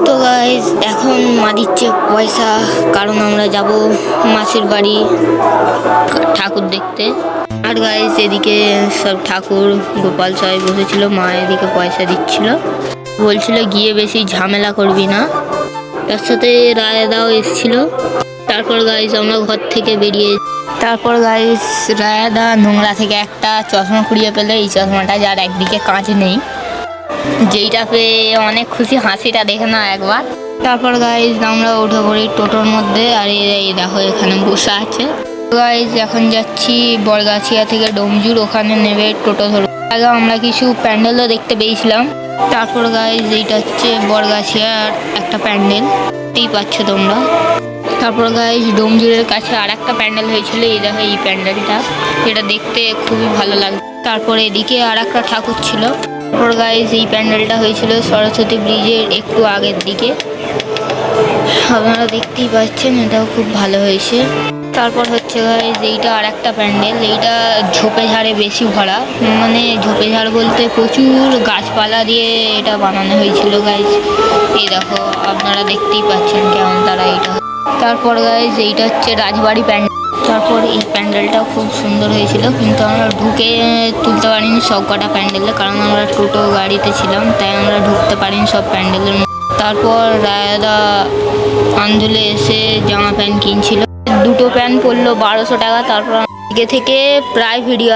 তো গাইস এখন মা দিচ্ছে পয়সা, কারণ আমরা যাব মাসির বাড়ি ঠাকুর দেখতে। আর গাইস এদিকে সব ঠাকুর গোপাল সবাই বসেছিল, মা এদিকে পয়সা দিচ্ছিল, বলছিল গিয়ে বেশি ঝামেলা করবি না। তার সাথে রায়দাও এসেছিল। তারপর গাইস আমরা ঘর থেকে বেরিয়ে, তারপর গাইস রায়দা নোংরা থেকে একটা চশমা কুড়িয়ে পেলে, এই চশমাটা যার একদিকে কাঁচ নেই, যেইটা পেয়ে অনেক খুশি, হাসিটা দেখে না একবার। তারপর গাইজ আমরা উঠে পড়ি টোটোর মধ্যে, আর এই দেখো এখানে বসে আছে। গাইজ এখন যাচ্ছি বরগাছিয়া থেকে ডোমজুর, ওখানে নেবে টোটো ধরো। আগে আমরা কিছু প্যান্ডেলও দেখতে পেয়েছিলাম। তারপর গাইজ এইটা হচ্ছে বরগাছিয়ার একটা প্যান্ডেল, দেখতেই পাচ্ছ তোমরা। তারপর গাইজ ডোমজুরের কাছে আর একটা প্যান্ডেল হয়েছিল, এই দেখো এই প্যান্ডেলটা, যেটা দেখতে খুবই ভালো লাগে। তারপর এদিকে আর একটা ঠাকুর ছিল। তারপর গাইজ এই প্যান্ডেলটা হয়েছিল সরস্বতী ব্রিজের একটু আগের দিকে, আপনারা দেখতেই পাচ্ছেন, এটাও খুব ভালো হয়েছে। তারপর হচ্ছে গাইজ এইটা আর একটা প্যান্ডেল, এইটা ঝোপে ঝাড়ে বেশি ভরা, মানে ঝোপে ঝাড় বলতে প্রচুর গাছপালা দিয়ে এটা বানানো হয়েছিল গাইজ। এই দেখো আপনারা দেখতেই পাচ্ছেন কেমন তারা এইটা। তারপর গাইজ এইটা হচ্ছে রাজবাড়ি প্যান্ডেল। তারপর এই প্যান্ডেলটাও খুব সুন্দর হয়েছিল, কিন্তু আমরা ঢুকে তুলতে পারিনি সব কটা প্যান্ডেলে, কারণ আমরা টোটো গাড়িতে ছিলাম, তাই আমরা ঢুকতে পারিনি সব প্যান্ডেলের মধ্যে। তারপর রায়দা আন্দোলে এসে জামা প্যান্ট কিনছিল, দুটো প্যান্ট পড়লো 1200 টাকা। তারপর থেকে প্রায় ভিডিও